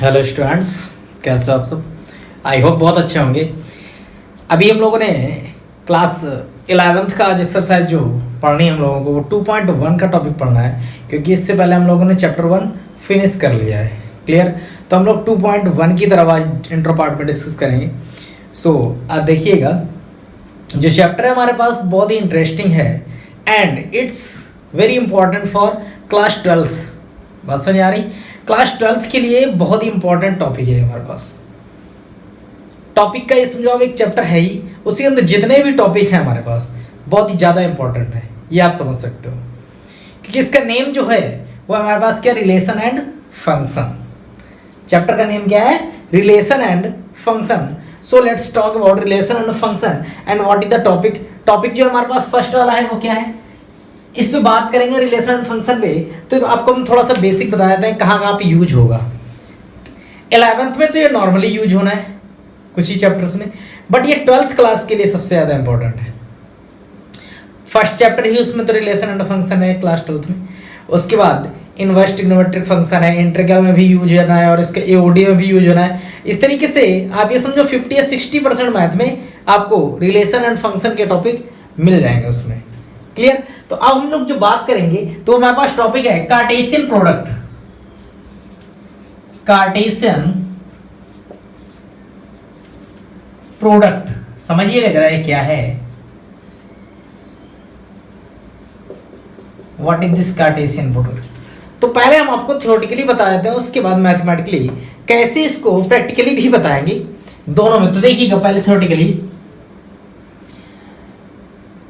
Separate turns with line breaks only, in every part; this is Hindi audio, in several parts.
हेलो स्टूडेंट्स, कैसे हो आप सब। आई होप बहुत अच्छे होंगे। अभी हम लोगों ने क्लास 11th का आज एक्सरसाइज जो पढ़नी है हम लोगों को वो 2.1 का टॉपिक पढ़ना है, क्योंकि इससे पहले हम लोगों ने चैप्टर 1 फिनिश कर लिया है। क्लियर। तो हम लोग 2.1 की तरफ आज इंट्रो पार्ट में डिस्कस करेंगे। अब देखिएगा, जो चैप्टर है हमारे पास बहुत ही इंटरेस्टिंग है and it's very important for class 12th। बात समझ आ रही। क्लास 12th के लिए बहुत ही इंपॉर्टेंट टॉपिक है हमारे पास। टॉपिक का ये समझो, अब एक चैप्टर है ही, उसके अंदर जितने भी टॉपिक हैं हमारे पास बहुत ही ज़्यादा इंपॉर्टेंट है, ये आप समझ सकते हो। क्योंकि इसका नेम जो है वो हमारे पास क्या, रिलेशन एंड फंक्शन। चैप्टर का नेम क्या है, relation and function. So let's talk about relation and function and what is the topic. Topic जो हमारे पास फर्स्ट वाला है वो क्या है, इस पे बात करेंगे रिलेशन एंड फंक्शन पे। तो आपको हम थोड़ा सा बेसिक बता देते हैं कहाँ कहाँ पे यूज होगा। 11th में तो ये नॉर्मली यूज होना है कुछ ही चैप्टर्स में, बट ये 12th क्लास के लिए सबसे ज़्यादा इंपॉर्टेंट है। फर्स्ट चैप्टर ही उसमें तो रिलेशन एंड फंक्शन है क्लास 12th में। उसके बाद इनवर्स ट्रिग्नोमेट्रिक फंक्शन है, इंटीग्रल में भी यूज होना है और इसके एओडी में भी यूज होना है। इस तरीके से आप ये समझो 50 या 60% मैथ में आपको रिलेशन एंड फंक्शन के टॉपिक मिल जाएंगे उसमें। क्लियर। तो अब हम लोग जो बात करेंगे तो हमारे पास टॉपिक है कार्टेशियन प्रोडक्ट। कार्टेशियन प्रोडक्ट समझिएगा जरा ये क्या है, what is this Cartesian product. तो पहले हम आपको थ्योरेटिकली बता देते हैं, उसके बाद मैथमेटिकली कैसे इसको प्रैक्टिकली भी बताएंगे दोनों में। तो देखिएगा पहले theoretically,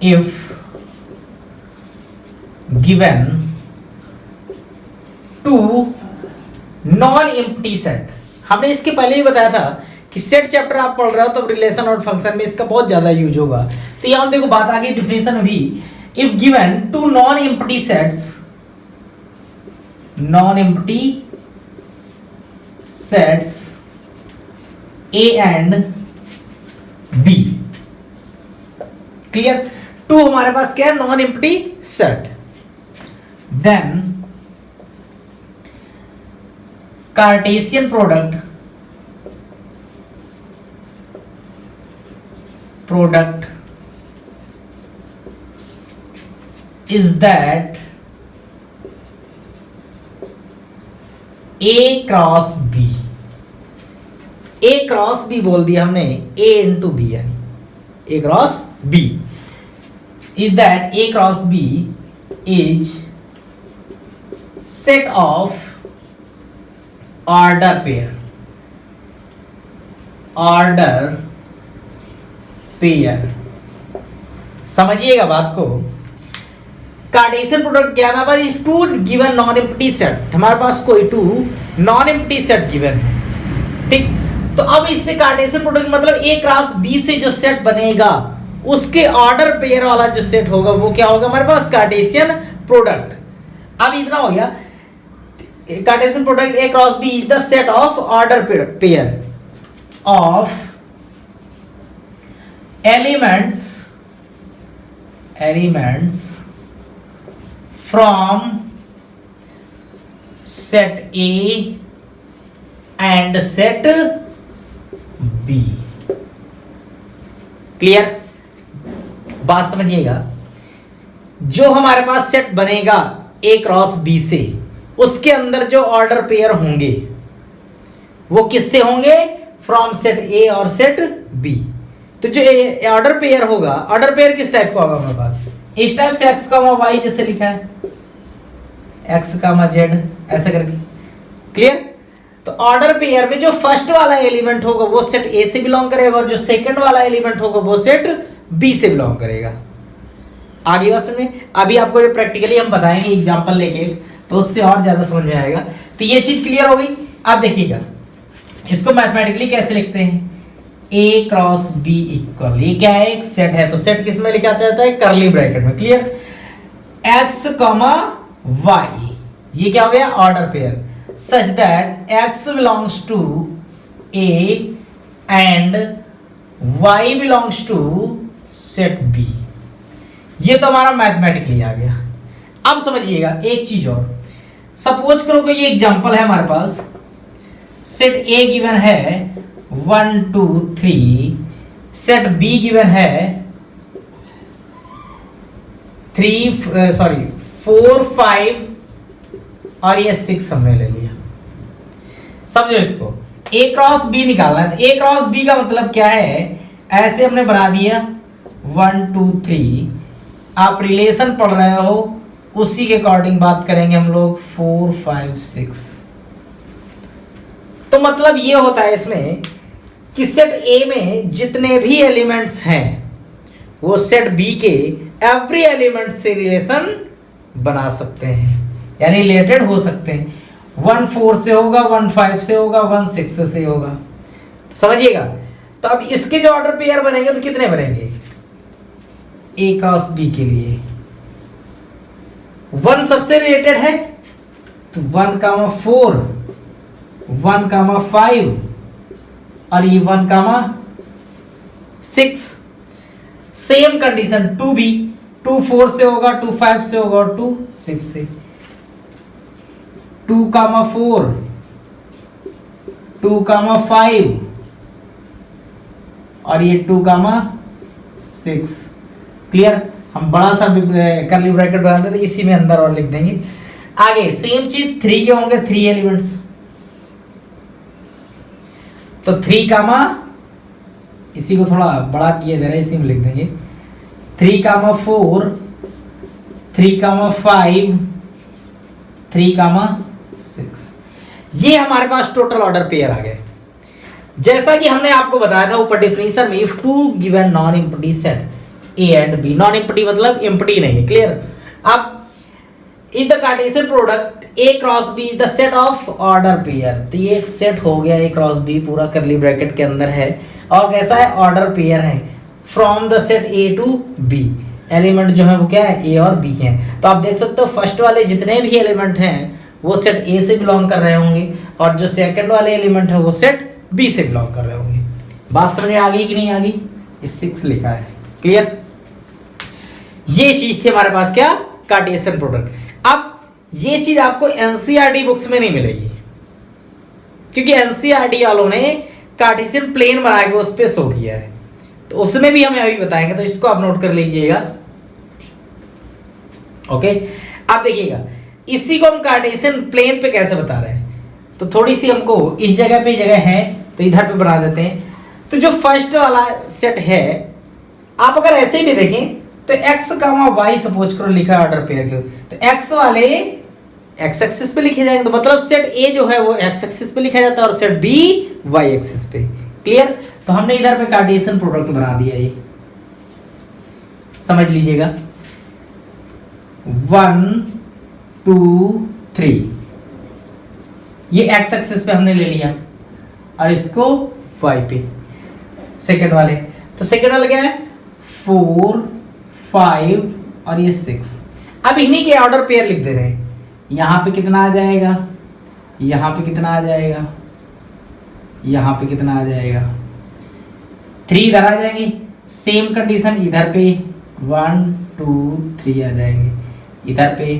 if given two non empty set. हमने इसके पहले ही बताया था कि सेट चैप्टर आप पढ़ रहे हो तब रिलेशन और फंक्शन में इसका बहुत ज्यादा यूज होगा। तो यहां देखो बात आ गई डिफिनेशन अभी, if given two non empty sets, non empty sets A and B. Clear. Two हमारे पास क्या है, non empty set. Then Cartesian product is that A cross B। A cross B बोल दिया हमने, A इंटू B यानी A cross B is that A cross B is set of order pair समझिएगा बात को। कार्टेशियन प्रोडक्ट क्या है, हमारे पास two given non empty set, हमारे पास कोई two non empty set given है। ठीक। तो अब इससे कार्टेशियन प्रोडक्ट मतलब ए क्रॉस बी से जो सेट बनेगा उसके ऑर्डर पेयर वाला जो सेट होगा वो क्या होगा हमारे पास, कार्टेशियन प्रोडक्ट। अब इतना हो गया, Cartesian product A cross B is the set of order pair of elements from set A and set B. Clear. बात समझिएगा, जो हमारे पास सेट बनेगा ए क्रॉस बी से, उसके अंदर जो ऑर्डर पेयर होंगे वो किससे होंगे, फ्रॉम सेट ए और सेट बी। तो जो ऑर्डर पेयर होगा, ऑर्डर पेयर किस टाइप का होगा हमारे पास, इस टाइप से एक्स कामा वाई जैसे लिखा है, एक्स कामा जेड ऐसा करके। क्लियर। तो ऑर्डर पेयर में जो फर्स्ट वाला एलिमेंट होगा वो सेट ए से बिलोंग करेगा और जो सेकंड वाला एलिमेंट होगा वो सेट बी से बिलोंग करेगा। आगे बात समझ में। अभी आपको जो प्रैक्टिकली हम बताएंगे एग्जांपल लेके, तो उससे और ज्यादा समझ में आएगा। तो ये चीज क्लियर हो गई। आप देखिएगा इसको मैथमेटिकली कैसे लिखते हैं, ए क्रॉस बी इक्वल, ये क्या है, एक सेट है तो सेट किस में लिखा जाता है, करली ब्रैकेट में। क्लियर। एक्स कॉमा वाई, ये क्या हो गया, order pair, such that x belongs to A and y belongs to set b। ये तो हमारा मैथमेटिकली आ गया। अब समझिएगा एक चीज और, सपोज करो कि ये एग्जांपल है हमारे पास, सेट ए गिवन है 1 2 3, सेट बी गिवन है 4 5 और ये 6 हमने ले लिया। समझो इसको, ए क्रॉस बी निकालना है। ए क्रॉस बी का मतलब क्या है, ऐसे हमने बना दिया 1 2 3, आप रिलेशन पढ़ रहे हो उसी के अकॉर्डिंग बात करेंगे हम लोग 4 5 6। तो मतलब ये होता है इसमें कि सेट ए में जितने भी एलिमेंट्स हैं वो सेट बी के एवरी एलिमेंट से रिलेशन बना सकते हैं, यानी रिलेटेड हो सकते हैं। 1 4 से होगा, 1 5 से होगा, 1 6 से होगा, समझिएगा। तो अब इसके जो ऑर्डर पेयर बनेंगे तो कितने बनेंगे, ए क्रॉस बी के लिए 1 सबसे रिलेटेड है तो 1 4 1 5 और ये 1 6। सेम कंडीशन 2 भी, 2 4 से होगा, 2 5 से होगा और 2 6 से। 2 4 2 5 और ये 2 6। क्लियर। हम बड़ा सा कर्ली ब्रैकेट बना देते, इसी में अंदर और लिख देंगे। आगे सेम चीज 3 के होंगे, 3 एलिमेंट्स, तो 3 इसी को थोड़ा बड़ा किए दे रहे, इसी में लिख देंगे 3 4 3 5 3 6। ये हमारे पास टोटल ऑर्डर पेयर आ गए। जैसा कि हमने आपको बताया था ऊपर डेफिनेशन में, if two given non empty set A and B, non empty मतलब एम्प्टी नहीं है, क्लियर। अब is the Cartesian product A cross B the set of order pair, तो ये एक सेट हो गया ए क्रॉस बी, पूरा कर्ली ब्रैकेट के अंदर है, और कैसा है, ऑर्डर पेयर है from the set A to B. Element जो है वो क्या है, ए और बी हैं। तो आप देख सकते हो फर्स्ट वाले जितने भी एलिमेंट हैं वो सेट ए से बिलोंग कर रहे होंगे, और जो सेकंड वाले एलिमेंट है वो सेट बी से बिलोंग कर रहे होंगे। बात समझ में आ गई कि नहीं आ गई, इस 6 लिखा है, क्लियर। ये चीज थी हमारे पास क्या, कार्टेशियन प्रोडक्ट। अब ये चीज आपको एनसीईआरटी बुक्स में नहीं मिलेगी, क्योंकि एनसीईआरटी वालों ने कार्टेशियन प्लेन बना के उस पर शो किया है, तो उसमें भी हमें अभी बताएंगे, तो इसको आप नोट कर लीजिएगा। ओके, अब देखिएगा इसी को हम कार्टेशियन प्लेन पे कैसे बता रहे हैं, तो थोड़ी सी हमको इस जगह पे जगह है तो इधर पे बना देते हैं। तो जो फर्स्ट वाला सेट है, आप अगर ऐसे भी देखें तो x, y सपोज करो लिखा है ऑर्डर पेयर के, तो x वाले x एक्सिस पे लिखे जाएंगे, तो मतलब सेट A जो है वो x एक्सिस पे लिखा जाता है और सेट B y एक्सिस पे, क्लियर। तो हमने इधर पे कार्टेशियन प्रोडक्ट बना दिया, ये समझ लीजिएगा। 1 2 3 ये x एक्सिस पे हमने ले लिया और इसको y पे सेकंड वाले, तो सेकंड वाला क्या है 4 5 और ये 6। अब इन्हीं के ऑर्डर पेयर लिख दे रहे हैं। यहाँ पे कितना आ जाएगा, यहाँ पे कितना आ जाएगा, यहाँ पे कितना आ जाएगा, 3 इधर आ जाएंगे। सेम कंडीशन इधर पे 1 2 3 आ जाएंगे, इधर पे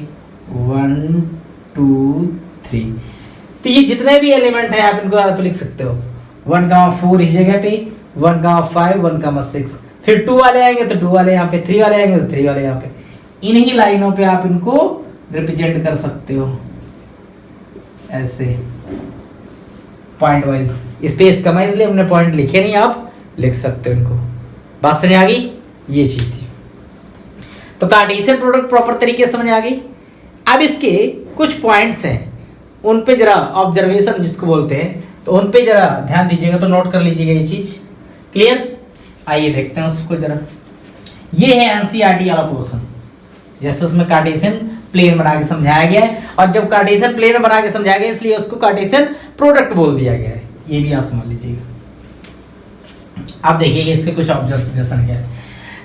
1 2 3। तो ये जितने भी एलिमेंट हैं आप इनको यहाँ पे लिख सकते हो। 1 4 इस जगह पे, 1 5 1 6, फिर 2 वाले आएंगे तो 2 वाले यहाँ पे, 3 वाले आएंगे तो 3 वाले यहाँ पे। इन्हीं लाइनों पे आप इनको रिप्रेजेंट कर सकते हो ऐसे पॉइंट वाइज। स्पेस कम है इसलिए हमने पॉइंट लिखे नहीं, आप लिख सकते हो इनको। बात समझ आ गई, ये चीज थी। तो कार्टेशियन प्रोडक्ट प्रॉपर तरीके से समझ आ गई। अब इसके कुछ पॉइंट्स हैं, उन पे जरा ऑब्जर्वेशन जिसको बोलते हैं, तो उन पे जरा ध्यान दीजिएगा, तो नोट कर लीजिएगा ये चीज, क्लियर। आइए देखते हैं उसको जरा। ये है एनसीईआरटी वाला पोर्शन, जैसे उसमें कार्टेशियन प्लेन बना के समझाया गया है, और जब कार्टेशियन प्लेन बना के समझाया गया इसलिए उसको कार्टेशियन प्रोडक्ट बोल दिया गया है। ये भी आप समझ लीजिएगा। आप देखिए इसके कुछ ऑब्जर्वेशन क्या है।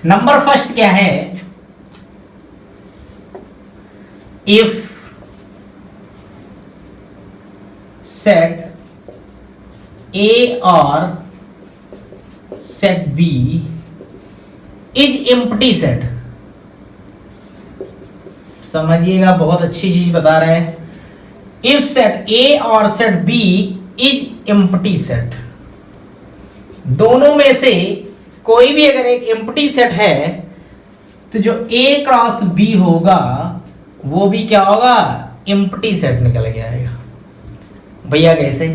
नंबर फर्स्ट क्या है, इफ सेट A और set B is empty set. समझिएगा, बहुत अच्छी चीज बता रहे हैं। इफ सेट A और set B is empty set. दोनों में से कोई भी अगर एक एम्प्टी सेट है तो जो A क्रॉस B होगा वो भी क्या होगा, एम्प्टी सेट निकल के आएगा। भैया कैसे,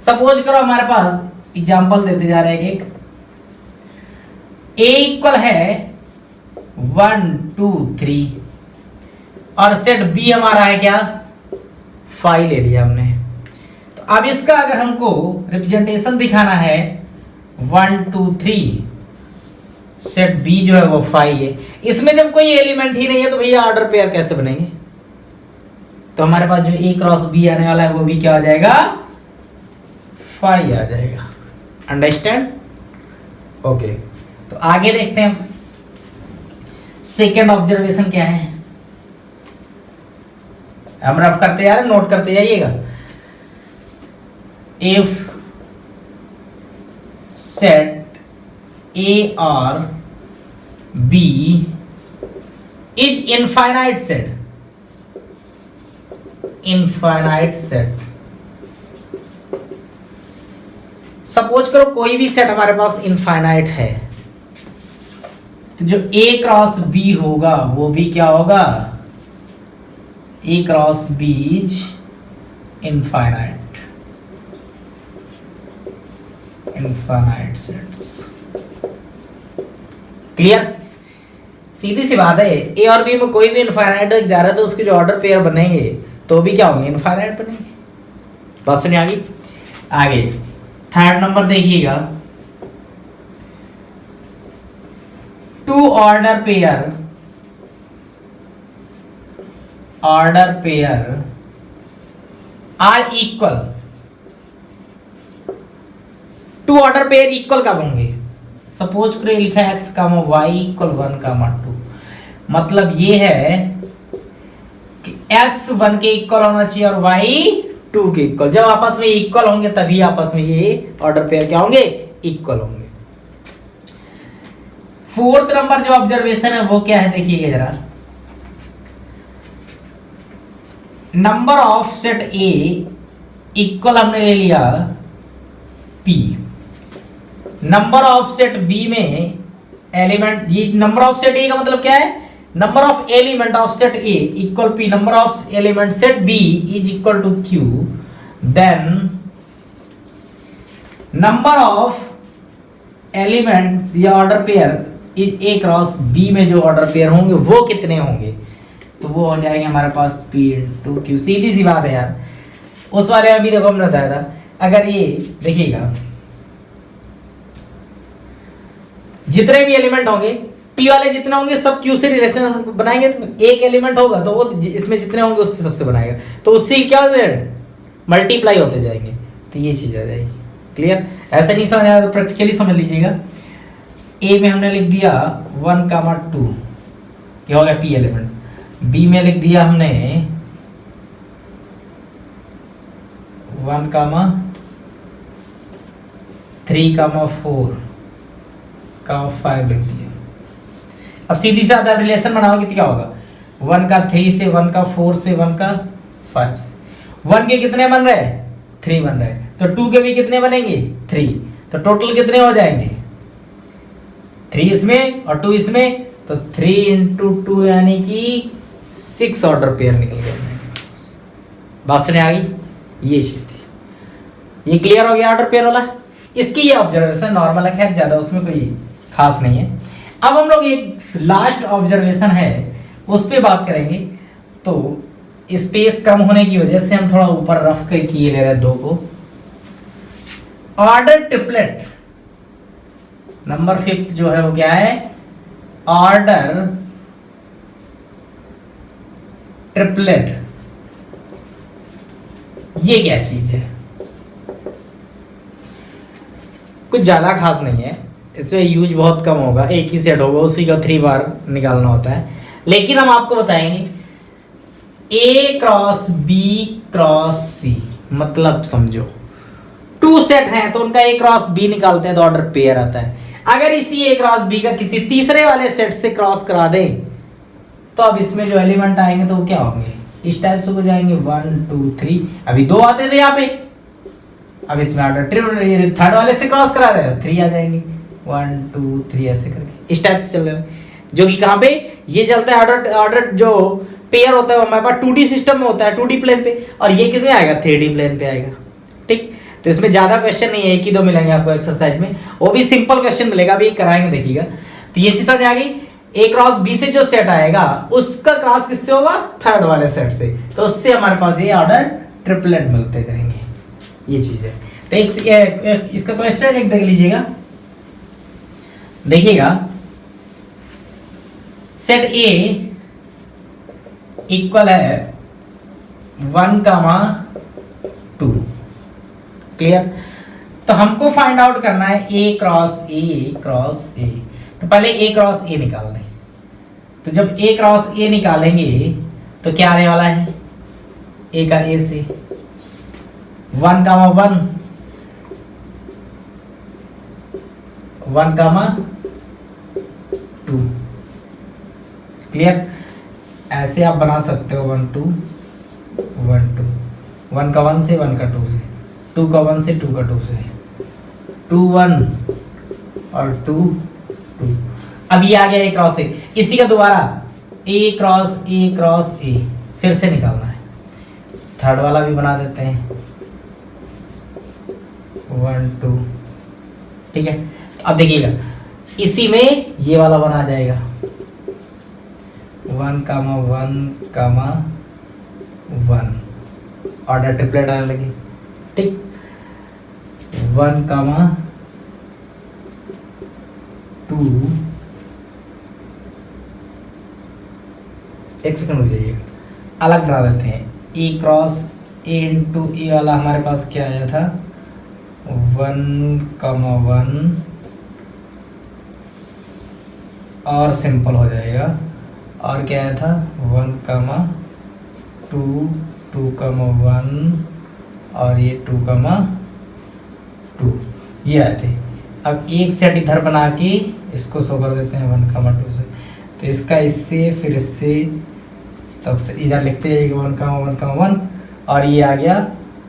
सपोज करो हमारे पास एग्जांपल देते जा रहे हैं कि A इक्वल है 1 2 3 और सेट B हमारा है क्या, 5 ले लिया हमने। तो अब इसका अगर हमको रिप्रेजेंटेशन दिखाना है 1 2 3, सेट B जो है वो 5 है। इसमें जब कोई एलिमेंट ही नहीं है तो भैया ऑर्डर पेयर कैसे बनेंगे। तो हमारे पास जो A क्रॉस B आने वाला है वो भी क्या आ जाएगा, 5 आ जाएगा। Understand, okay. तो आगे देखते हैं हम सेकेंड ऑब्जर्वेशन क्या है। हम रफ करते जा रहे हैं, नोट करते जाइएगा। इफ सेट A और B is infinite set, infinite set. Suppose करो कोई भी सेट हमारे पास इनफाइनाइट है तो जो A क्रॉस B होगा वो भी क्या होगा, A cross B is infinite, infinite sets. Clear, सीधी सी बात है। A और B में कोई भी इनफाइनाइट जा रहा है तो उसके जो ऑर्डर पेयर बनेंगे तो भी क्या होंगे, इनफाइनाइट बनेंगे। बात सुनिए आगे। आगे थर्ड नंबर देखिएगा, two order pair, order pair are equal. Two order pair equal कब होंगे, सपोज करो लिखा है x comma y equal 1 comma 2। मतलब ये है कि x 1 के इक्वल होना चाहिए और y 2 के इक्वल। जब आपस में इक्वल होंगे तभी आपस में ये ऑर्डर पेयर क्या होंगे, इक्वल होंगे। फोर्थ नंबर जो ऑब्जर्वेशन है वो क्या है देखिएगा जरा। Number of set A equal हमने ले लिया P, number of set B में एलिमेंट, ये नंबर ऑफ सेट A का मतलब क्या है, number of element of set A equal P, number of element set B is equal to Q, then number of elements या order pair is A cross B में जो ऑर्डर पेयर होंगे वो कितने होंगे, तो वो हो जाएंगे हमारे पास P इंटू Q। सीधी सी बात है यार। उस वाले अभी देखो हमने बताया था, अगर ये देखिएगा जितने भी एलिमेंट होंगे P वाले जितने होंगे सब Q से रिलेशन बनाएंगे। तो एक एलिमेंट होगा तो वो इसमें जितने होंगे उससे सबसे बनाएगा, तो उससे क्या मल्टीप्लाई होते जाएंगे। तो ये चीज आ जाएगी। क्लियर, ऐसे नहीं समझ आया तो प्रैक्टिकली समझ लीजिएगा। A में हमने लिख दिया 1 कामा 2, ये हो गया P एलिमेंट। B में लिख दिया हमने 1 कामा 3 कामा 4 कामा 5 लिख दिया। अब सीधी साधा रिलेशन बनाओगे तो क्या होगा, 1 का 3 से, 1 का 4 से, 1 का 5 से। 1 के कितने बन रहे, 3 बन रहे, तो 2 के भी कितने बनेंगे, 3। तो टोटल कितने हो जाएंगे, 3 इसमें और 2 इसमें, तो 3 इंटू 2 यानी कि 6 ऑर्डर पेयर निकल गए। बात सुने आ गई, ये चीज थी। ये क्लियर हो गया ऑर्डर पेयर वाला। इसकी ये ऑब्जर्वेशन नॉर्मल है, ज्यादा उसमें कोई खास नहीं है। अब हम लोग एक लास्ट ऑब्जर्वेशन है उस पर बात करेंगे। तो स्पेस कम होने की वजह से हम थोड़ा ऊपर रफ कर किए ले रहे हैं 2 को। ऑर्डर ट्रिपलेट नंबर 5 जो है वो क्या है, ऑर्डर ट्रिपलेट। ये क्या चीज है, कुछ ज्यादा खास नहीं है, इसमें यूज बहुत कम होगा, एक ही सेट होगा, उसी का 3 बार निकालना होता है। लेकिन हम आपको बताएंगे A cross B cross C, मतलब समझो 2 सेट हैं तो उनका A क्रॉस B निकालते हैं तो ऑर्डर पेयर आता है। अगर इसी A क्रॉस B का किसी तीसरे वाले सेट से क्रॉस करा दे तो अब इसमें जो एलिमेंट आएंगे तो वो क्या होंगे, इस टाइप से हो जाएंगे 1 2 3। अभी 2 आते थे यहाँ पे, अब इसमें ऑर्डर थर्ड वाले से क्रॉस करा रहे हैं, 3 आ जाएंगे, 1 2 3 ऐसे करके इस टाइप से चल रहा है, जो कि कहाँ पे ये चलता है ऑर्डर जो पेयर होता है हमारे पास 2D सिस्टम में होता है, 2D प्लेन पे, और ये किस में आएगा 3D प्लेन पे आएगा। ठीक, तो इसमें ज्यादा क्वेश्चन नहीं है, एक ही दो मिलेंगे आपको एक्सरसाइज में, वो भी सिंपल क्वेश्चन मिलेगा, अभी कराएंगे देखिएगा। तो ये चीज समझ आ गई। ए क्रॉस बी से जो सेट आएगा उसका क्रॉस किससे होगा, थर्ड वाले सेट से, तो उससे हमारे पास ये ऑर्डर ट्रिपलेट मिलते जाएंगे, ये चीज है। तो एक इसका क्वेश्चन एक देख लीजिएगा, देखिएगा सेट ए इक्वल है 1, 2, क्लियर। तो हमको फाइंड आउट करना है ए क्रॉस ए, तो पहले ए क्रॉस ए निकालना है। तो जब ए क्रॉस ए निकालेंगे तो क्या आने वाला है, ए का ए से 1, 2, क्लियर। ऐसे आप बना सकते हो 1 2 1 2, 1 का 1 से 1 का 2 से, 2 का 1 से 2 का 2 से, 2 1 और 2 2। अब ये आ गया ए क्रॉस ए, इसी का दोबारा ए क्रॉस ए फिर से निकालना है। थर्ड वाला भी बना देते हैं 1 2, ठीक है। अब देखिएगा इसी में ये वाला बना जाएगा 1, 1, ऑर्डर ट्रिपलेट आने लगे, ठीक। 1, 2, एक सेकंड रुक जाइए, अलग बना देते हैं। ए क्रॉस ए इंटू ए वाला हमारे पास क्या आया था 1, 1 और सिंपल हो जाएगा, और क्या आया था 1, 2, 2, 1 और ये 2, 2 ये आए थे। अब एक सेट इधर बना के इसको शो कर देते हैं 1, 2 से, तो इसका इससे फिर इससे तब से इधर लिखते जाइएगा 1, 1 और ये आ गया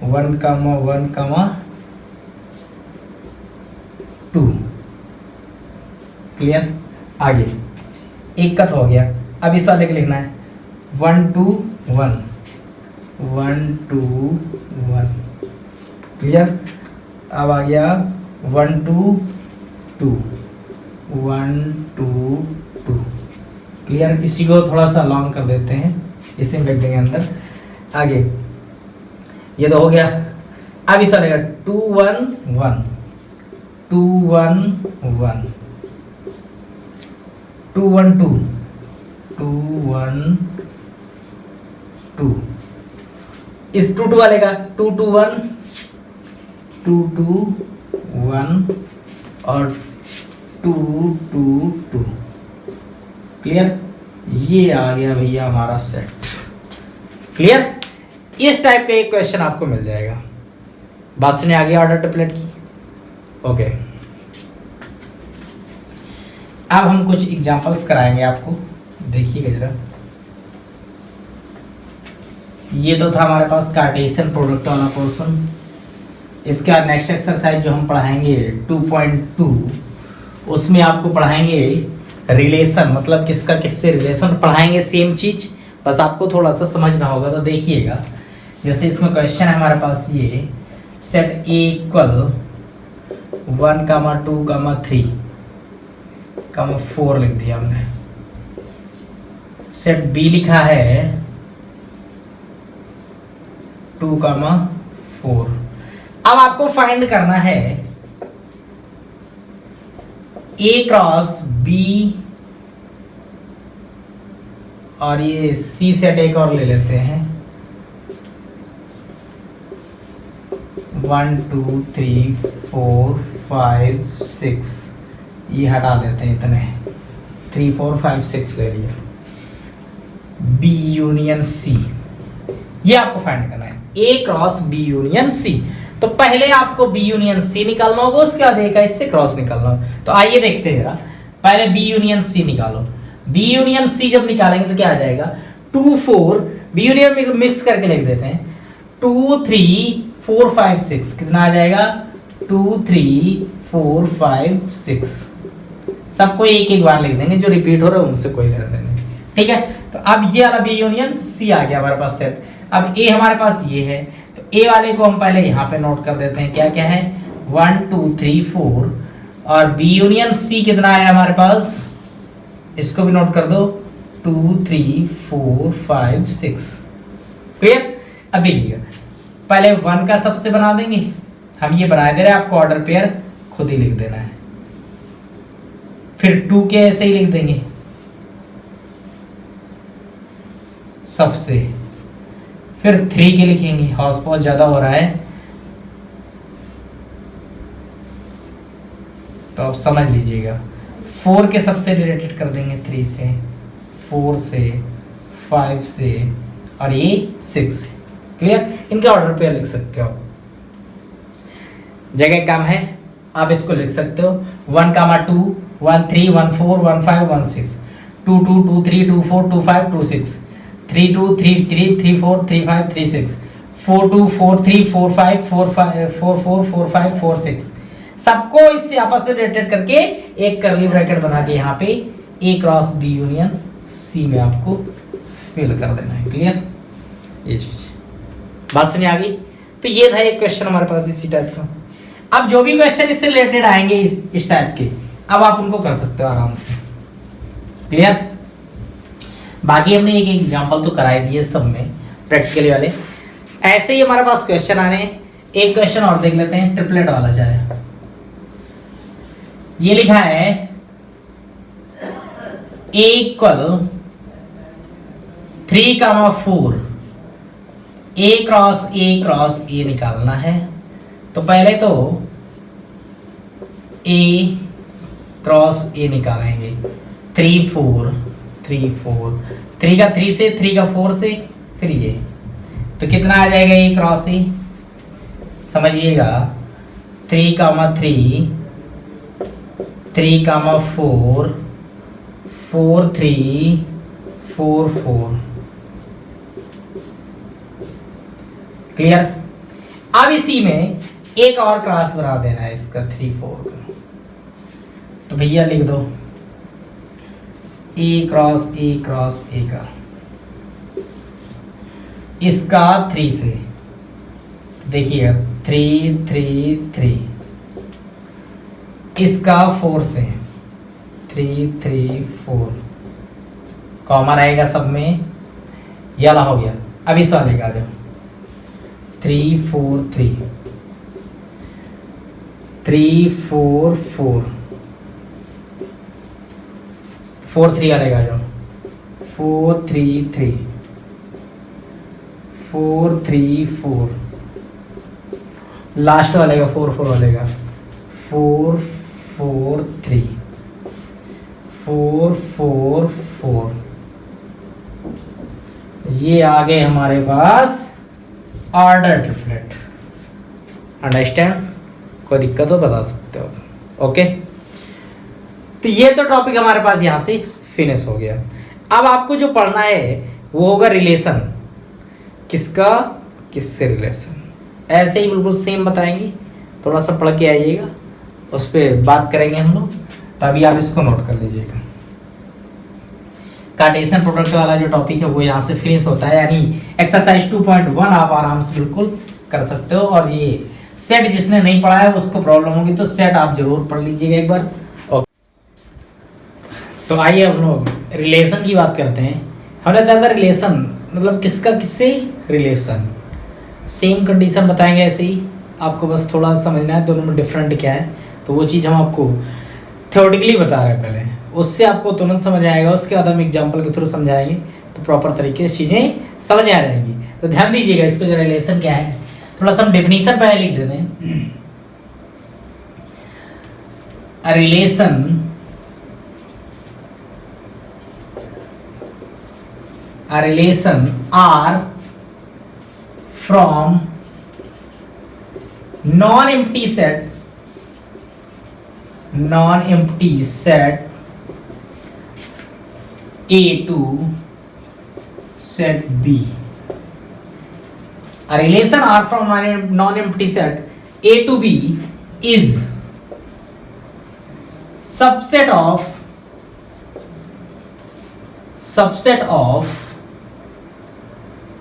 1, 1, 2, क्लियर। आगे एक कट हो गया, अब इस वाले को लिखना है 1, 2, 1, 1, 2, 1, क्लियर। अब आ गया 1, 2, 2, 1, 2, 2, क्लियर। इसी को थोड़ा सा लॉन्ग कर देते हैं, इसे लिख देंगे अंदर। आगे ये तो हो गया, अब इस वाले 2, 1, 1, 2, 1, 1, 2, 1, 2, 2, 1, 2, इस 2, 2 वाले का 2, 2, 1, 2, 2, 1 और 2, 2, 2, क्लियर। ये आ गया भैया हमारा सेट, क्लियर। इस टाइप का एक क्वेश्चन आपको मिल जाएगा। बात सुनिए आगे ऑर्डर ट्रिपलेट की, ओके। अब हम कुछ एग्जांपल्स कराएंगे आपको, देखिएगा जरा। ये तो था हमारे पास कार्टेशियन प्रोडक्ट वाला पोर्शन। इसके बाद नेक्स्ट एक्सरसाइज जो हम पढ़ाएंगे 2.2, उसमें आपको पढ़ाएंगे रिलेशन, मतलब किसका किससे रिलेशन पढ़ाएंगे, सेम चीज, बस आपको थोड़ा सा समझना होगा। तो देखिएगा, जैसे इसमें क्वेश्चन है हमारे पास ये सेट ए इक्वल 1, 2, 3, 4 लिख दिया हमने। सेट बी लिखा है 2, 4। अब आपको फाइंड करना है ए क्रॉस बी, और ये सी सेट एक और ले लेते हैं 1, 2, 3, 4, 5, 6, ये हटा देते हैं इतने, 3, 4, 5, 6 ले लिया। बी यूनियन सी, ये आपको फाइंड करना है, ए क्रॉस बी यूनियन सी। तो पहले आपको बी यूनियन सी निकालना होगा, उसके बाद ए का इससे क्रॉस निकालना होगा। तो आइए देखते हैं जरा, पहले बी यूनियन सी निकालो। बी यूनियन सी जब निकालेंगे तो क्या आ जाएगा 2, 4, बी यूनियन मिक्स करके लिख देते हैं 2, 3, 4 5 6 कितना आ जाएगा 2 3 4 5 6। सबको एक एक बार लिख देंगे, जो रिपीट हो रहा है उनसे कोई लेना नहीं, ठीक है। तो अब ये वाला बी यूनियन सी आ गया हमारे पास सेट। अब ए हमारे पास ये है, तो ए वाले को हम पहले यहाँ पे नोट कर देते हैं, क्या क्या है 1 2 3 4, और बी यूनियन सी कितना आया हमारे पास, इसको भी नोट कर दो 2 3 4 5 6। क्लियर। अभी लिखिए पहले 1 का सबसे बना देंगे, हम ये बना दे रहे हैं, आपको ऑर्डर पेयर खुद ही लिख देना है। फिर 2 के ऐसे ही लिख देंगे सबसे, फिर 3 के लिखेंगे, हाउस बहुत ज्यादा हो रहा है तो आप समझ लीजिएगा। 4 के सबसे रिलेटेड कर देंगे 3 से, 4 से, 5 से, और ये 6 से। क्लियर। इनका ऑर्डर पे लिख सकते हो, जगह कम है आप इसको लिख सकते हो 1 कामा 2 1 3 1 4 1 5 1 6 2 2 2 3 2 4 2 5 2 6 3 2 3 3 3 4 3 5 3 6 4 2 4 3 4 5 4 5 4 4 4 5 4 6। सबको इससे आपस में रिलेटेड करके एक करली ब्रैकेट बना के यहाँ पे ए क्रॉस बी यूनियन सी में आपको फिल कर देना है। क्लियर। ये चीज बात समझ आ गई। तो ये था एक क्वेश्चन हमारे पास इसी टाइप का। अब जो भी क्वेश्चन इससे रिलेटेड आएंगे इस टाइप के, अब आप उनको कर सकते हो आराम से। क्लियर। बाकी हमने एक एग्जांपल तो कराई दिए सब में प्रैक्टिकली वाले। ऐसे ही हमारे पास क्वेश्चन आने, एक क्वेश्चन और देख लेते हैं, ट्रिपलेट वाला चाहे। ये लिखा है a equal 3,4 a cross a निकालना है। तो पहले तो a क्रॉस a निकालेंगे 3 4 3 4 3 का 3 से 3 का 4 से, फिर ये तो कितना आ जाएगा a क्रॉस a, समझिएगा 3 कामा 3 3 कामा 4 4 3 4 4। क्लियर। अब इसी में एक और क्लास बना देना है इसका 3 4 का, तो भैया लिख दो ए क्रॉस ए का, इसका 3 से देखिएगा 3 3 3, इसका 4 से 3 3 4, कॉमा रहेगा सब में, ये वाला हो गया। अब इस वाले का जाओ 3 4 3 3 4 4 4 3 वाले का जाओ 4 3 3 4 3 4, लास्ट वाले का 4 4 वाले का 4 4 3 4 4 4। ये आ गए हमारे पास ऑर्डर ट्रिपलेट। अंडरस्टैंड। कोई दिक्कत हो बता सकते हो। ओके। तो ये तो टॉपिक हमारे पास यहां से फिनिश हो गया। अब आपको जो पढ़ना है वो होगा रिलेशन, किसका किससे रिलेशन। ऐसे ही बिल्कुल सेम बताएंगे, थोड़ा सा पढ़ के आइएगा, उस पर बात करेंगे हम लोग। तभी आप इसको नोट कर लीजिएगा। कार्टेशियन प्रोडक्ट वाला जो टॉपिक है वो यहाँ से फिनिश होता है, यानी एक्सरसाइज 2.1 आप आराम से बिल्कुल कर सकते हो। और ये सेट जिसने नहीं पढ़ा है उसको प्रॉब्लम होगी तो सेट आप जरूर पढ़ लीजिएगा एक बार। तो आइए हम लोग रिलेशन की बात करते हैं। हमने बताया था रिलेशन मतलब किसका किससे रिलेशन, सेम कंडीशन बताएंगे ऐसे ही, आपको बस थोड़ा समझना है दोनों में डिफरेंट क्या है। तो वो चीज़ हम आपको थ्योरेटिकली बता रहे हैं पहले, उससे आपको तुरंत समझ आएगा। उसके बाद हम एग्जाम्पल के थ्रू समझाएंगे तो प्रॉपर तरीके से चीज़ें समझ आ जाएंगी। तो ध्यान दीजिएगा इसको, जो रिलेशन क्या है थोड़ा सा हम डेफिनेशन पहले लिख देते हैं। A relation R from non-empty set A to set B A relation R from non-empty set A to B is subset of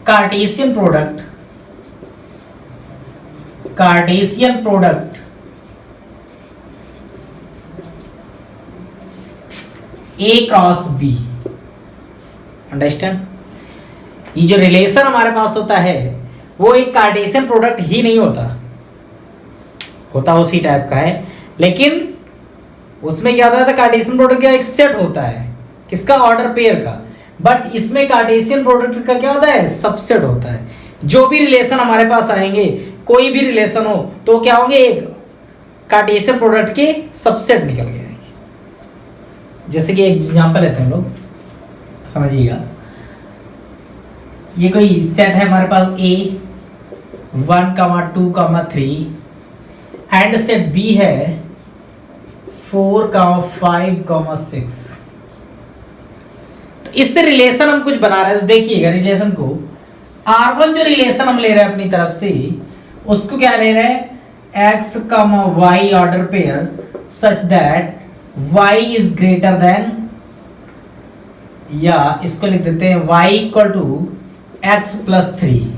Cartesian product A cross B। Understand? ये जो रिलेशन हमारे पास होता है वो एक कार्टेशियन प्रोडक्ट ही नहीं होता उसी टाइप का है, लेकिन उसमें क्या होता है, कार्टेशियन प्रोडक्ट का एक सेट होता है, किसका? ऑर्डर पेयर का। बट इसमें कार्टेशियन प्रोडक्ट का क्या होता है? सबसेट होता है। जो भी रिलेशन हमारे पास आएंगे, कोई भी रिलेशन हो तो क्या होंगे? एक कार्टेशियन प्रोडक्ट के सबसेट निकल के आएंगे। जैसे कि एक एग्जांपल लेते हैं हम लोग, समझिएगा। ये कोई सेट है हमारे पास A 1, 2, 3 एंड सेट B है 4, 5, 6। तो इससे रिलेशन हम कुछ बना रहे हैं। तो देखिएगा रिलेशन को, R1 जो रिलेशन हम ले रहे हैं अपनी तरफ से, उसको क्या ले रहे हैं? X, Y order pair such that Y is greater than, या इसको लिख देते हैं Y equal to X plus 3।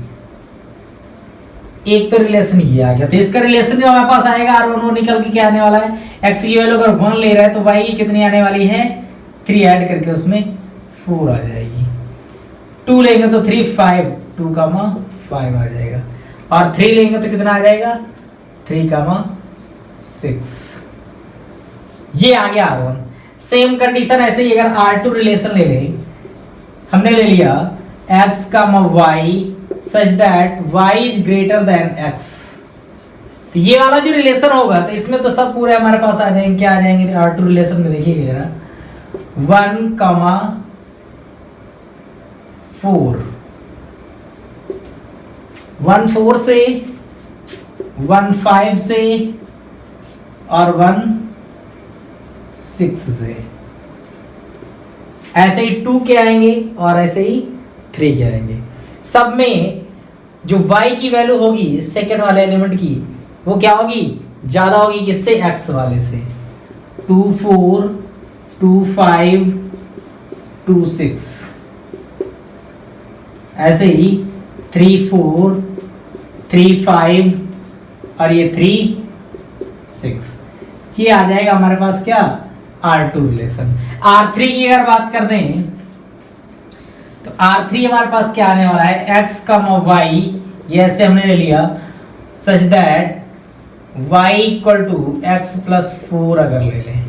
एक तो रिलेशन ये आ गया। तो इसका रिलेशन जो हमारे पास आएगा R1 वो निकल के क्या आने वाला है? X की वैल्यू अगर 1 ले रहा है तो Y की कितनी आने वाली है? 3 ऐड करके उसमें 4 आ जाएगी। 2 लेंगे तो 3, 5, 2, 5 आ जाएगा। और 3 लेंगे तो कितना आ जाएगा? 3, 6। ये आ गया R1। सेम कंडीशन ऐसे ही अगर R2 रिलेशन ले लें, हमने ले लिया X, Y such that Y is greater then X। तो ये वाला जो रिलेशन होगा तो इसमें तो सब पूरे हमारे पास आ जाएंगे। क्या आ जाएंगे R2 रिलेशन में? देखिए जरा, 1, 4, 1, 4 से, 1, 5 से और 1, 6 से। ऐसे ही 2 के आएंगे और ऐसे ही 3 के आएंगे। सब में जो y की वैल्यू होगी सेकेंड वाले एलिमेंट की, वो क्या होगी? ज्यादा होगी किससे? x वाले से। 2, 4, 2, 5, 2, 6। ऐसे ही 3, 4, 3, 5 और ये 3, 6। ये आ जाएगा हमारे पास क्या? R2 relation. R3 की अगर बात कर दें तो R3 हमारे पास क्या आने वाला है? X, Y, ये ऐसे हमने ले लिया such that Y equal to X plus 4 अगर ले लें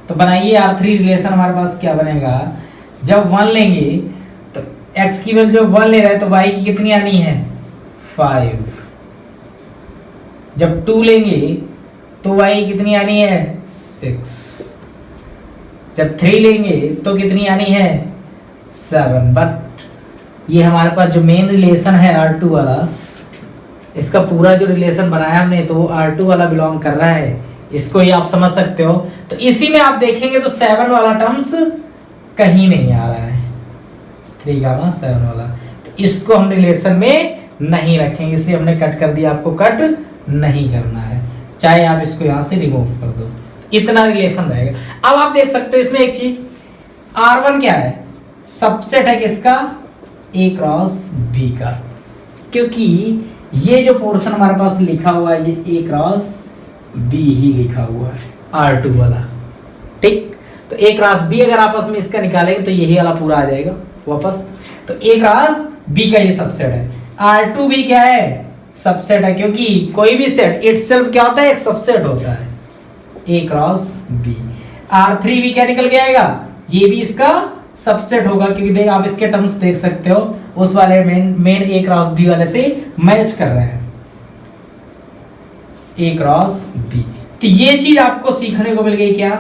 तो बनाइए R3 रिलेशन हमारे पास क्या बनेगा? जब 1 लेंगे तो X की वैल्यू जब 1 ले रहा है तो Y की कितनी आनी है? 5। जब 2 लेंगे तो Y की कितनी आनी है? 6। जब 3 लेंगे तो कितनी आनी है? 7। बट ये हमारे पास जो मेन रिलेशन है R2 वाला, इसका पूरा जो रिलेशन बनाया हमने तो वो R2 वाला बिलोंग कर रहा है। इसको ही आप समझ सकते हो। तो इसी में आप देखेंगे तो 7 वाला टर्म्स कहीं नहीं आ रहा है। 3, 7 वाला, तो इसको हम रिलेशन में नहीं रखेंगे, इसलिए हमने कट कर दिया। आपको कट नहीं करना है, चाहे आप इसको यहां से रिमूव कर दो, इतना रिलेशन रहेगा। अब आप देख सकते हो इसमें एक चीज, R1 क्या है? सबसेट है किसका? A क्रॉस B का, क्योंकि ये जो पोर्शन हमारे पास लिखा हुआ है ये A क्रॉस B ही लिखा हुआ है R2 वाला। ठीक, तो A क्रॉस B अगर आपस में इसका निकालेंगे तो यही वाला पूरा आ जाएगा वापस। तो A क्रॉस B का ये सबसेट है। R2 भी क्या है? सबसेट है, क्योंकि कोई भी सेट इटसेल्फ क्या होता है? एक सबसेट होता है। A cross B। R3 भी क्या निकल के आएगा? ये भी इसका सबसेट होगा, क्योंकि देख आप इसके टर्म्स देख सकते हो उस वाले मेन A क्रॉस B वाले से मैच कर रहे हैं। A cross B। तो ये चीज आपको सीखने को मिल गई क्या,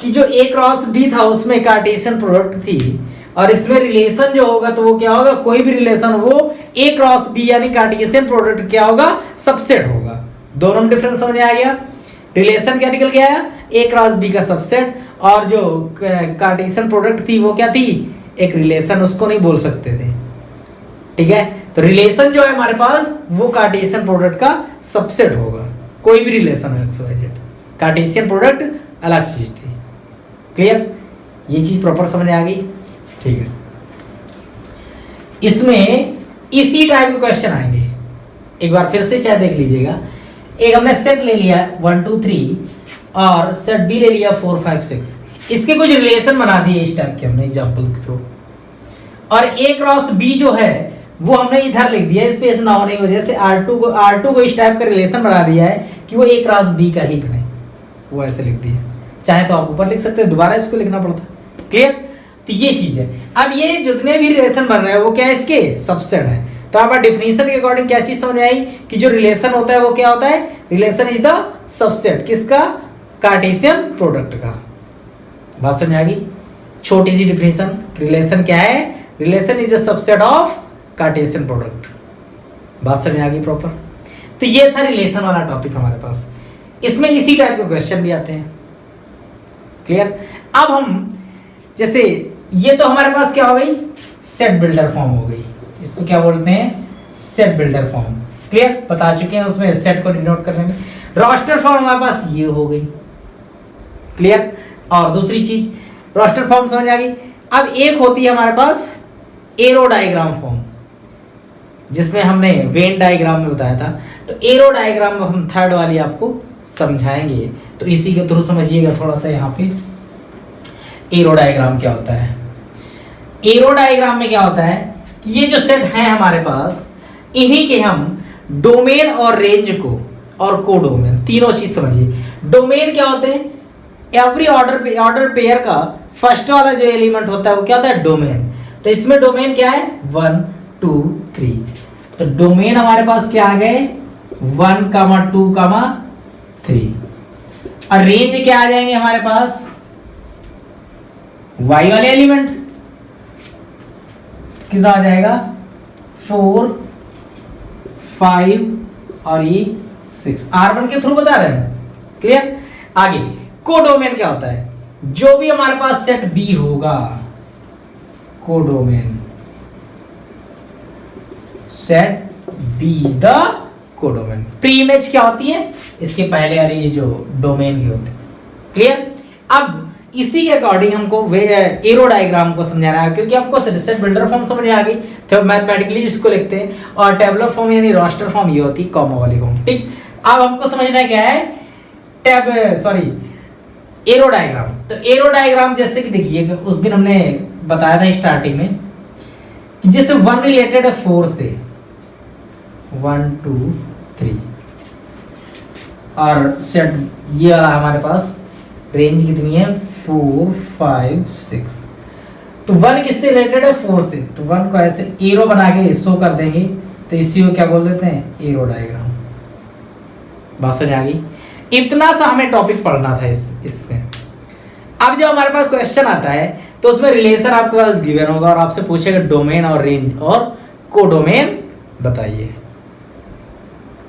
कि जो A क्रॉस B था उसमें कार्टेशियन प्रोडक्ट थी, और इसमें रिलेशन जो होगा तो वो क्या होगा? कोई भी रिलेशन वो A क्रॉस B यानी कार्टेशियन प्रोडक्ट क्या होगा? सबसेट होगा। दोनों में डिफरेंस समझ आ गया। रिलेशन क्या निकल के आया? A क्रॉस B का सबसेट, और जो कार्टेशियन प्रोडक्ट थी वो क्या थी? एक रिलेशन, उसको नहीं बोल सकते थे। ठीक है, तो रिलेशन जो है हमारे पास वो कार्टेशियन प्रोडक्ट का सबसेट होगा, कोई भी रिलेशन हो x y z. Cartesian product अलग चीज थी। क्लियर? ये चीज प्रॉपर समझ आ गई? ठीक है। इसमें इसी टाइप के क्वेश्चन आएंगे, एक बार फिर से चाहे देख लीजिएगा। एक हमने सेट ले लिया 1 2 3 और सेट बी ले लिया 4 5 6, इसके कुछ रिलेशन बना दिए इस टाइप के हमने एग्जांपल के थ्रू। और ए क्रॉस बी जो है वो हमने इधर लिख दिया, स्पेस ना होने की वजह से R2 को इस टाइप का रिलेशन बना दिया है कि वो ए क्रॉस बी का ही बने, वो ऐसे लिख दिया। चाहे तो आप ऊपर लिख सकते हैं, दोबारा इसको लिखना पड़ता। क्लियर? तो ये चीज है। अब ये जितने भी रिलेशन बन रहे हैं वो क्या है, इसके सबसेट है। तो आप डेफिनेशन के अकॉर्डिंग क्या चीज समझ में आई कि जो रिलेशन होता है वो क्या होता है, रिलेशन इज द सबसेट किसका, कार्टेशियन प्रोडक्ट का। बात समझ आ गई? छोटी सी डेफिनेशन, रिलेशन क्या है, relation is a subset of Cartesian product. बात समझ आ गई प्रॉपर? तो ये था रिलेशन वाला टॉपिक हमारे पास। इसमें इसी टाइप के क्वेश्चन भी आते हैं। क्लियर? अब हम जैसे ये तो हमारे पास क्या हो गई, सेट बिल्डर फॉर्म हो गई, इसको क्या बोलते हैं, सेट बिल्डर फॉर्म। क्लियर? बता चुके हैं उसमें सेट को डिनोट करने में। रोस्टर फॉर्म हमारे पास ये हो गई। क्लियर? और दूसरी चीज रोस्टर फॉर्म समझ आ गई। अब एक होती है हमारे पास एरो डायग्राम फॉर्म, जिसमें हमने वेन डायग्राम में बताया था। तो एरो डायग्राम में हम थर्ड वाली आपको समझाएंगे, तो इसी के थ्रू समझिएगा थोड़ा सा। यहाँ पे एरो डायग्राम क्या होता है, एरो डायग्राम में क्या होता है कि ये जो सेट है हमारे पास, इन्हीं के हम डोमेन और रेंज को और कोडोमेन तीनों चीज समझिए। डोमेन क्या होते हैं, एवरी ऑर्डर पेयर का फर्स्ट वाला जो एलिमेंट होता है वो क्या होता है, डोमेन। तो इसमें डोमेन क्या है, 1 2 3। तो डोमेन हमारे पास क्या आ गए, 1 2 3। और रेंज क्या आ जाएंगे हमारे पास, वाई वाले एलिमेंट कितना आ जाएगा, 4 5 और ये 6। R1 के थ्रू बता रहे हैं। क्लियर? आगे कोडोमेन क्या होता है, जो भी हमारे पास सेट बी होगा, codomain, set B is the codomain. Pre image होती है, इसके पहले वाली ये जो डोमेन की होती है। क्लियर? अब इसी के अकॉर्डिंग हमको एरो डायग्राम को समझाना है, क्योंकि आपको सेट बिल्डर फॉर्म समझ आ गई, तो मैथमेटिकली जिसको लिखते हैं, और टेबुलर फॉर्म यानी रोस्टर फॉर्म ये होती है, कॉमा वाली फॉर्म। ठीक? अब हमको समझना क्या है, एरो डायग्राम। तो एरो डायग्राम जैसे कि देखिए, उस दिन हमने बताया था स्टार्टिंग में कि जैसे 1 रिलेटेड है 4 से, 1 2 3, और सेट ये वाला हमारे पास रेंज कितनी है, 4 5 6। तो 1 किससे रिलेटेड है, 4 से। तो 1 को ऐसे एरो बना के शो कर देंगे, तो इसी को क्या बोल देते हैं, एरो डायग्राम। बात समझ आ गई? इतना सा हमें टॉपिक पढ़ना था इसमें। अब जब हमारे पास क्वेश्चन आता है तो उसमें रिलेशन आपके पास गिवन होगा और आपसे पूछेगा डोमेन और रेंज और कोडोमेन बताइए।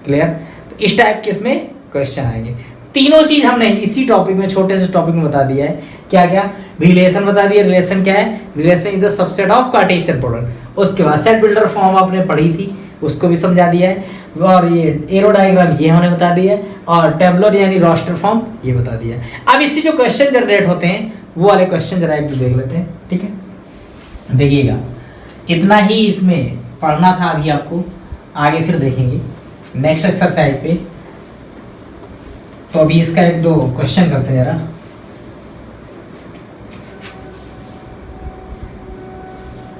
क्लियर? तो इस टाइप के इसमें क्वेश्चन आएंगे। तीनों चीज हमने इसी टॉपिक में, छोटे से टॉपिक में बता दिया है। क्या क्या? रिलेशन बता दिया, रिलेशन क्या है, relation is the subset of Cartesian product. उसके बाद सेट बिल्डर फॉर्म आपने पढ़ी थी, उसको भी समझा दिया है, और ये एरो डायग्राम ये हमने बता दिया है, और टेबलर यानी रोस्टर फॉर्म ये बता दिया है। अब इससे जो क्वेश्चन जनरेट होते हैं वो वाले क्वेश्चन जरा एक देख लेते हैं। ठीक है, देखिएगा, इतना ही इसमें पढ़ना था अभी आपको, आगे फिर देखेंगे नेक्स्ट एक्सरसाइज पे। तो अभी इसका एक दो क्वेश्चन करते हैं जरा।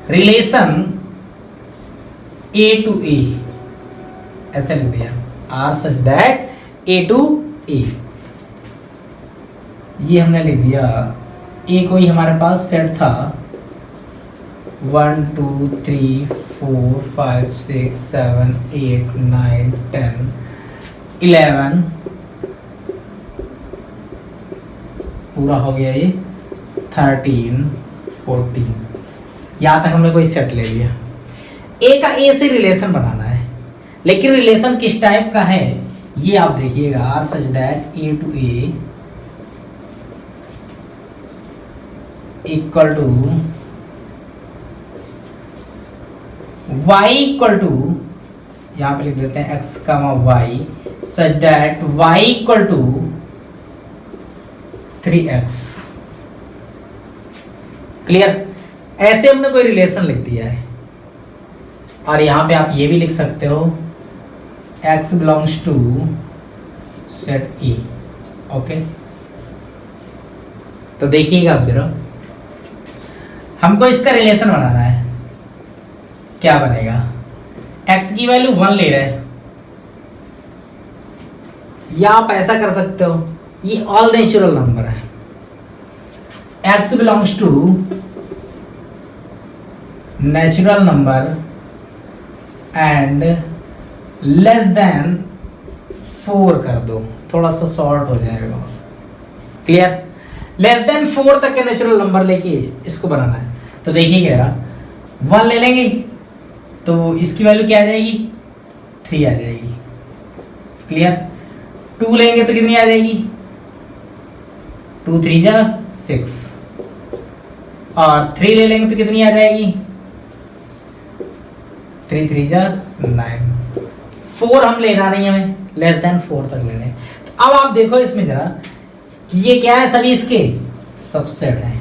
रिलेशन A to A ऐसे लिख दिया, R such that A to A, ये हमने लिख दिया। ए कोई हमारे पास सेट था 1 2 3 4 5 6 7 8 9 10 11, पूरा हो गया ये 13 14, यहाँ तक हमने कोई सेट ले लिया। ए का ए से रिलेशन बनाना है, लेकिन रिलेशन किस टाइप का है ये आप देखिएगा। R such that A to A equal to y equal to, यहाँ पे लिख देते हैं x comma y such that y equal to 3x। Clear? ऐसे हमने कोई रिलेशन लिख दिया है। और यहां पे आप ये भी लिख सकते हो x belongs to set E। Okay, तो देखिएगा आप जरा, हमको इसका रिलेशन बनाना है। क्या बनेगा? x की वैल्यू 1 ले रहे हैं, या आप ऐसा कर सकते हो, ये ऑल नेचुरल नंबर है, x belongs to natural number and less than 4 कर दो, थोड़ा सा शॉर्ट हो जाएगा। क्लियर? लेस देन 4 तक के नेचुरल नंबर लेके इसको बनाना है। तो देखिए कह रहा 1 ले लेंगे तो इसकी वैल्यू क्या आ जाएगी? 3 आ जाएगी। क्लियर? 2 लेंगे तो कितनी आ जाएगी? 2 3 जा 6, और 3 ले लेंगे तो कितनी आ जाएगी? 3 3 जा 9। 4 हम लेना नहीं, हमें लेस देन 4 तक लेने। तो अब आप देखो इसमें जरा कि ये क्या है, सभी इसके सबसेट है।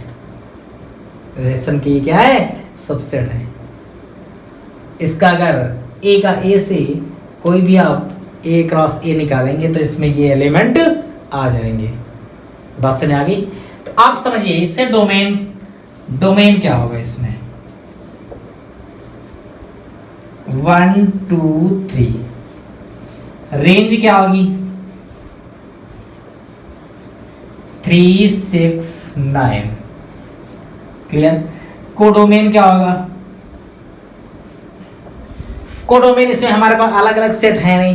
रिलेशन की क्या है? सबसेट है। इसका अगर a का a से कोई भी आप a क्रॉस a निकालेंगे तो इसमें ये एलिमेंट आ जाएंगे। बात समझ आ गई? तो आप समझिए इससे डोमेन क्या होगा इसमें? 1 2 3। रेंज क्या होगी? 3 6 9। क्लियर? कोडोमेन क्या होगा? कोडोमेन इसमें हमारे पास अलग अलग सेट है नहीं,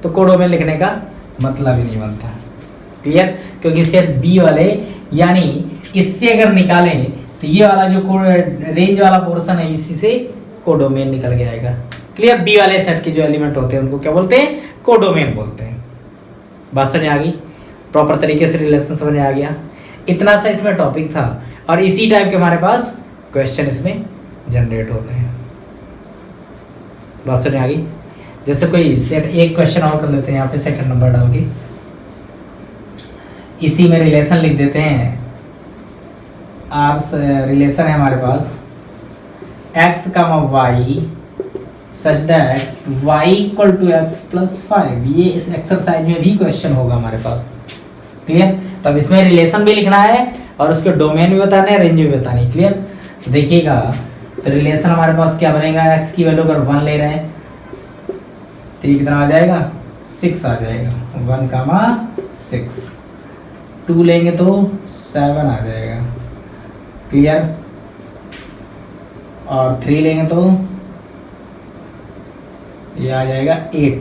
तो कोडोमेन लिखने का मतलब ही नहीं बनता। क्लियर? क्योंकि सेट बी वाले, यानी इससे अगर निकालें तो ये वाला जो रेंज वाला पोर्शन है इसी से कोडोमेन निकल के आएगा। क्लियर? बी वाले सेट के जो एलिमेंट होते हैं उनको क्या बोलते हैं? कोडोमेन बोलते हैं। बात समझ आ गई? प्रॉपर तरीके से रिलेशन समझ आ गया। इतना सा इसमें टॉपिक था, और इसी टाइप के हमारे पास क्वेश्चन इसमें जनरेट होते हैं। बात समझ आ गई? जैसे कोई सेट एक क्वेश्चन और कर लेते हैं, यहाँ पे सेकंड नंबर डाल के इसी में रिलेशन लिख देते हैं। रिलेशन है हमारे पास x comma y such that y equal to x plus 5। ये इस एक्सरसाइज में भी क्वेश्चन होगा हमारे पास। क्लियर? तो अब इसमें रिलेशन भी लिखना है और उसके डोमेन भी बताना है, रेंज भी बतानी है। क्लियर? तो देखिएगा, तो रिलेशन हमारे पास क्या बनेगा? x की वैल्यू अगर 1 ले रहे हैं तो ये कितना आ जाएगा? 6 आ जाएगा। 1 कामा 6। 2 लेंगे तो 7 आ जाएगा। क्लियर? और 3 लेंगे तो ये आ जाएगा 8।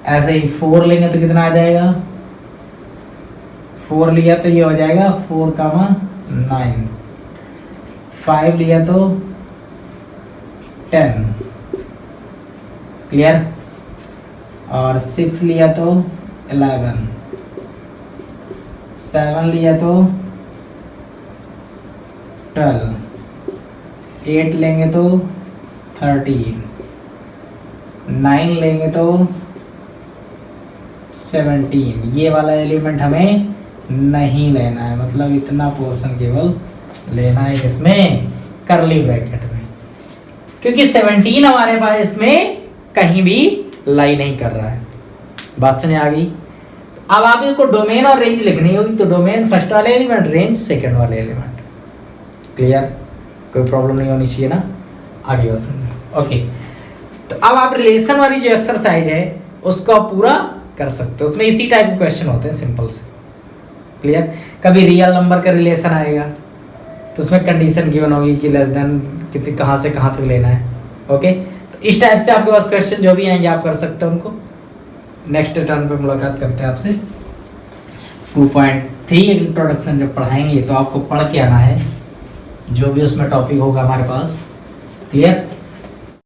ऐसे ही 4 लेंगे तो कितना आ जाएगा? 4 लिया तो ये हो जाएगा 4 कामा 9। 5 लिया तो 10। क्लियर? और 6 लिया तो 11। 7 लिया तो 12। 8 लेंगे तो 13। 9 लेंगे तो 17। ये वाला एलिमेंट हमें नहीं लेना है, मतलब इतना पोर्शन केवल लेना है इसमें करली ब्रैकेट में, क्योंकि 17 हमारे पास इसमें कहीं भी लाई नहीं कर रहा है। बात समझ आ गई? अब आप इसको डोमेन और रेंज लिखनी होगी, तो डोमेन फर्स्ट वाले एलिमेंट, रेंज सेकंड वाले एलिमेंट। क्लियर? कोई प्रॉब्लम नहीं होनी चाहिए ना? आगे बस समझो। ओके, तो अब आप रिलेशन वाली जो एक्सरसाइज है उसको आप पूरा कर सकते हो। उसमें इसी टाइप के क्वेश्चन होते हैं, सिंपल से। क्लियर? कभी रियल नंबर का रिलेशन आएगा तो उसमें कंडीशन गिवन होगी कि लेस देन कितने, कहाँ से कहाँ तक लेना है। ओके, तो इस टाइप से आपके पास क्वेश्चन जो भी आएंगे आप कर सकते हो उनको। नेक्स्ट टर्न पे मुलाकात करते हैं आपसे। 2.3 इंट्रोडक्शन जब पढ़ाएंगे तो आपको पढ़ के आना है जो भी उसमें टॉपिक होगा हमारे पास। क्लियर?